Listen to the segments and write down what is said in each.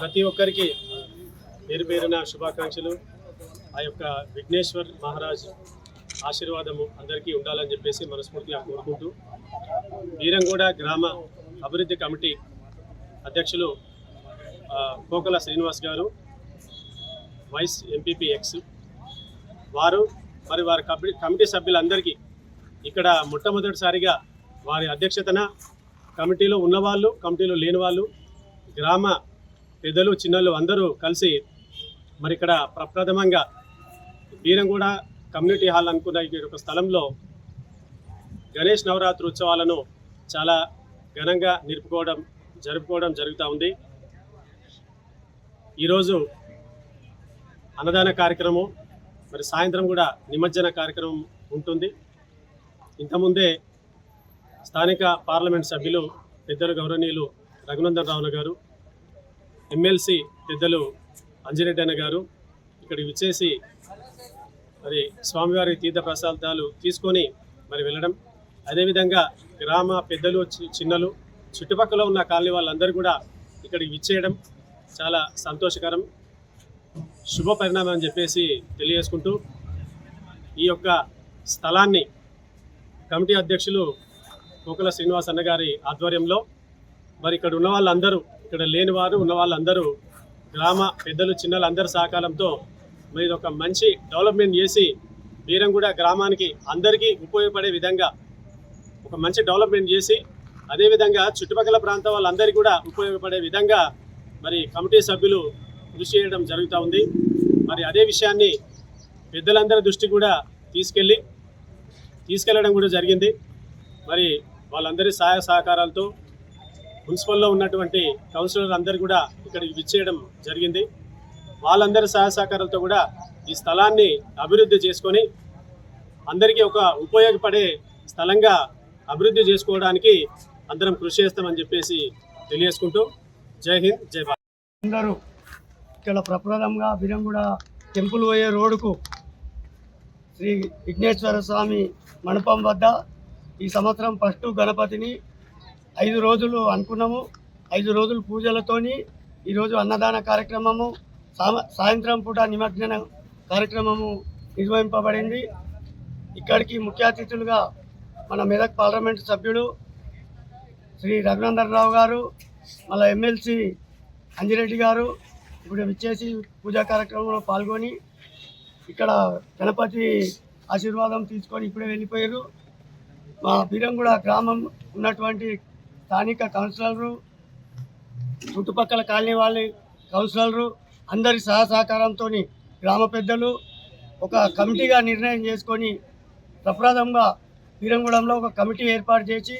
ప్రతి ఒక్కరికి పేరు పేరున శుభాకాంక్షలు. ఆ యొక్క విఘ్నేశ్వర్ మహారాజ్ ఆశీర్వాదము అందరికీ ఉండాలని చెప్పేసి మనస్ఫూర్తిగా కోరుకుంటూ, వీరంగూడ గ్రామ అభివృద్ధి కమిటీ అధ్యక్షులు కోకల శ్రీనివాస్ గారు, వైస్ ఎంపీపీ ఎక్స్ వారు మరి వారి కమిటీ సభ్యులందరికీ ఇక్కడ మొట్టమొదటిసారిగా వారి అధ్యక్షతన కమిటీలో ఉన్నవాళ్ళు, కమిటీలో లేని వాళ్ళు, గ్రామ పెద్దలు చిన్నలు అందరూ కలిసి మరి ఇక్కడ ప్రప్రథమంగా వీరంగూడ కమ్యూనిటీ హాల్ అనుకున్న ఒక స్థలంలో గణేష్ నవరాత్రి ఉత్సవాలను చాలా ఘనంగా జరుపుకోవడం జరుగుతూ ఉంది. ఈరోజు అన్నదాన కార్యక్రమం, మరి సాయంత్రం కూడా నిమజ్జన కార్యక్రమం ఉంటుంది. ఇంతకుముందే స్థానిక పార్లమెంట్ సభ్యులు పెద్దలు గౌరవనీయులు రఘునందన్ రావు గారు, ఎమ్మెల్సీ పెద్దలు అంజిరెడ్డి అన్న గారు ఇక్కడికి విచ్చేసి మరి స్వామివారి తీర్థ ప్రసాదాలు తీసుకొని మరి వెళ్ళడం, అదేవిధంగా గ్రామ పెద్దలు చిన్నలు చుట్టుపక్కల ఉన్న కాలనీ వాళ్ళందరూ కూడా ఇక్కడికి విచ్చేయడం చాలా సంతోషకరం, శుభ పరిణామం అని చెప్పేసి తెలియజేసుకుంటూ, ఈ యొక్క స్థలాన్ని కమిటీ అధ్యక్షులు కోకల శ్రీనివాస్ అన్న గారి ఆధ్వర్యంలో మరి ఇక్కడ ఉన్న వాళ్ళందరూ, ఇక్కడ లేని వారు ఉన్న వాళ్ళందరూ, గ్రామ పెద్దలు చిన్నలు అందరి సహకారంతో మరి ఒక మంచి డెవలప్మెంట్ చేసి వీరంగూడ గ్రామానికి అందరికీ ఉపయోగపడే విధంగా ఒక మంచి డెవలప్మెంట్ చేసి, అదేవిధంగా చుట్టుపక్కల ప్రాంతం వాళ్ళందరికీ కూడా ఉపయోగపడే విధంగా మరి కమిటీ సభ్యులు కృషి చేయడం జరుగుతూ ఉంది. మరి అదే విషయాన్ని పెద్దలందరి దృష్టికి కూడా తీసుకెళ్లడం కూడా జరిగింది. మరి వాళ్ళందరి సహాయ సహకారాలతో మున్సిపల్లో ఉన్నటువంటి కౌన్సిలర్ అందరూ కూడా ఇక్కడికి విచ్చేయడం జరిగింది. వాళ్ళందరి సహాయ సహకారాలతో కూడా ఈ స్థలాన్ని అభివృద్ధి చేసుకొని అందరికీ ఒక ఉపయోగపడే స్థలంగా అభివృద్ధి చేసుకోవడానికి అందరం కృషి చేస్తామని చెప్పేసి తెలియజేసుకుంటూ, జై హింద్, జై భారత్. అందరూ ఇక్కడ ప్రప్రథంగా వీరంగూడ టెంపుల్ పోయే రోడ్డుకు శ్రీ విఘ్నేశ్వర స్వామి మండపం వద్ద ఈ సంవత్సరం ఫస్ట్ గణపతిని 5 రోజులు అనుకున్నాము. 5 రోజులు పూజలతోని ఈరోజు అన్నదాన కార్యక్రమము, సాయంత్రం పూట నిమజ్జన కార్యక్రమము నిర్వహింపబడింది. ఇక్కడికి ముఖ్య అతిథులుగా మన మెదక్ పార్లమెంటు సభ్యుడు శ్రీ రఘునందన్ రావు గారు, మళ్ళీ ఎమ్మెల్సీ అంజిరెడ్డి గారు ఇప్పుడు విచ్చేసి పూజా కార్యక్రమంలో పాల్గొని ఇక్కడ గణపతి ఆశీర్వాదం తీసుకొని ఇప్పుడే వెళ్ళిపోయారు. మా వీరంగూడ గ్రామం ఉన్నటువంటి స్థానిక కౌన్సిలరు, చుట్టుపక్కల కాలనీ వాళ్ళ కౌన్సిలరు అందరి సహకారంతో గ్రామ పెద్దలు ఒక కమిటీగా నిర్ణయం చేసుకొని ప్రప్రథంగా వీరంగూడెంలో ఒక కమిటీ ఏర్పాటు చేసి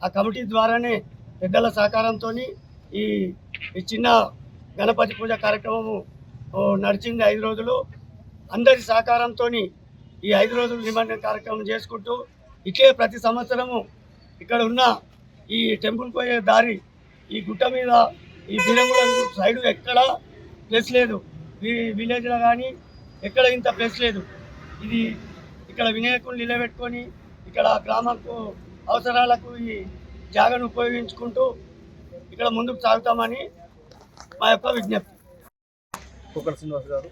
ఆ కమిటీ ద్వారానే పెద్దల సహకారంతో ఈ చిన్న గణపతి పూజ కార్యక్రమము నడిచింది 5 రోజులు. అందరి సహకారంతో ఈ 5 రోజులు నిమజ్జన కార్యక్రమం చేసుకుంటూ ఇట్లే ప్రతి సంవత్సరము ఇక్కడ ఉన్న ఈ టెంపుల్ పోయే దారి, ఈ గుట్ట మీద ఈ వీరంగూడెం సైడు ఎక్కడ ప్లేస్ లేదు, విలేజ్లో కానీ ఎక్కడ ఇంత ప్లేస్ లేదు. ఇది ఇక్కడ వినాయకుడిని నిలబెట్టుకొని ఇక్కడ గ్రామకు అవసరాలకు ఈ జాగాను ఉపయోగించుకుంటూ ఇక్కడ ముందుకు సాగుతామని మా యొక్క విజ్ఞప్తి. కోకల శ్రీనివాస్ గారు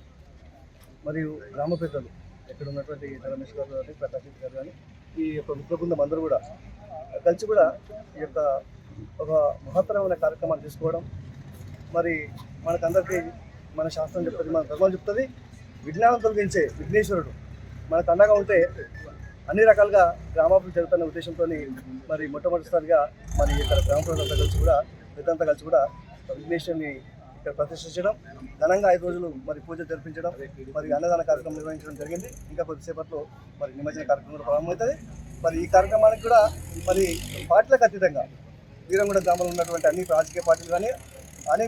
మరియు గ్రామ పెద్దలు ఇక్కడ ఉన్నటువంటి రమేష్ గారు కానీ, ప్రకాష్ గారు కానీ, ఈ యొక్క మిత్ర బృందం అందరూ కూడా కలిసి కూడా ఈ యొక్క ఒక మహత్తరమైన కార్యక్రమాలు తీసుకోవడం, మరి మనకందరికీ మన శాస్త్రం చెప్తుంది, మన ధర్మం చెప్తుంది, విజ్ఞానం తొలగించే విఘ్నేశ్వరుడు మనకు అండగా ఉంటే అన్ని రకాలుగా గ్రామాభివృద్ధి జరుగుతున్న ఉద్దేశంతో మరి మొట్టమొదటిసారిగా మరి ఇక్కడ గ్రామ ప్రజలంతా కలిసి కూడా పెద్దంతా కలిసి కూడా విఘ్నేశ్వరుని ఇక్కడ ప్రతిష్ఠించడం, ఘనంగా 5 రోజులు మరి పూజ జరిపించడం, మరి అన్నదాన కార్యక్రమం నిర్వహించడం జరిగింది. ఇంకా కొద్దిసేపట్లో మరి నిమజ్జన కార్యక్రమం ప్రారంభమవుతుంది. మరి ఈ కార్యక్రమానికి కూడా మరి పార్టీలకు అతీతంగా వీరంగూడ గ్రామంలో ఉన్నటువంటి అన్ని రాజకీయ పార్టీలు కానీ అన్ని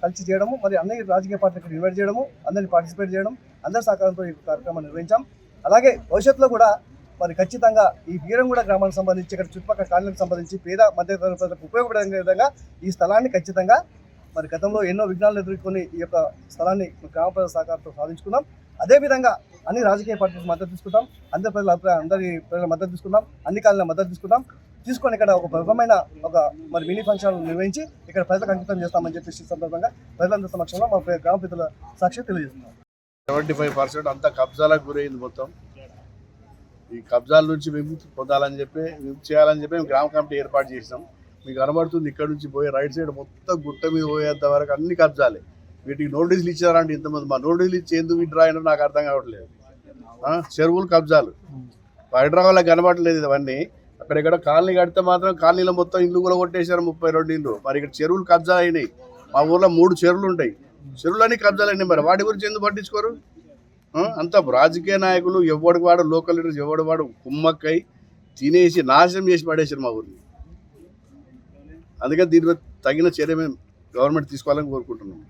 కలిసి చేయడము, మరి అన్ని రాజకీయ పార్టీలకు ఇన్వైట్ చేయడము, అందరినీ పార్టిసిపేట్ చేయడం, అందరి సహకారంతో ఈ కార్యక్రమాన్ని నిర్వహించాం. అలాగే భవిష్యత్తులో కూడా మరి ఖచ్చితంగా ఈ వీరంగూడ గ్రామానికి సంబంధించి ఇక్కడ చుట్టుపక్కల కాలనీలకు సంబంధించి పేద మధ్యతరగతి ప్రజలకు ఉపయోగపడే విధంగా ఈ స్థలాన్ని ఖచ్చితంగా మరి గతంలో ఎన్నో విఘ్నాలు ఎదుర్కొని ఈ యొక్క స్థలాన్ని గ్రామ ప్రజల సహకారంతో సాధించుకున్నాం. అదేవిధంగా అన్ని రాజకీయ పార్టీలకు మద్దతు తీసుకుంటాం, అందరి ప్రజల మద్దతు తీసుకుంటాం, అన్ని కాలనీల మద్దతు తీసుకుంటాం. తీసుకొని ఇక్కడ ఒక ప్రబలమైన ఒక మరి మినీ ఫంక్షన్ నిర్వహించి ఇక్కడ ప్రజలకు అంకితం చేస్తామని చెప్పేసి ఈ సందర్భంగా ప్రజలందరి సమక్షంలో మా గ్రామ పెద్దల సాక్షి తెలియజేస్తున్నాం. 75% అంతా కబ్జాలకు గురైంది మొత్తం. ఈ కబ్జాల నుంచి విముక్తి పొందాలని చెప్పి విముక్తి చేయాలని చెప్పి మేము గ్రామ కమిటీ ఏర్పాటు చేసినాం. మీకు కనబడుతుంది ఇక్కడ నుంచి పోయి రైట్ సైడ్ మొత్తం గుట్ట మీద పోయేంత వరకు అన్ని కబ్జాలే. వీటికి నోటీసులు ఇచ్చారంటే ఇంతమంది మా నోటీసులు ఇచ్చి ఎందుకు విడ్రా అయినా నాకు అర్థం కావట్లేదు. చెరువులు కబ్జాలు హైదరాబాద్లో కనబడలేదు ఇవన్నీ. అక్కడెక్కడ కాలనీ కడితే మాత్రం కాలనీలో మొత్తం ఇల్లు కూడా కొట్టేశారు 32 ఇల్లు. మరి ఇక్కడ చెరువులు కబ్జా అయినాయి. మా ఊర్లో 3 చెరువులు ఉంటాయి. చెరువులన్నీ కబ్జాలు అయినాయి. మరి వాటి గురించి ఎందుకు పట్టించుకోరు? అంతా రాజకీయ నాయకులు ఎవడికి వాడు లోకల్ లీడర్స్ ఎవడి వాడు కుమ్మక్కై తినేసి నాశనం చేసి పడేసారు మా ఊరిని. అందుకని దీనిపై తగిన చర్య మేము గవర్నమెంట్ తీసుకోవాలని కోరుకుంటున్నాం.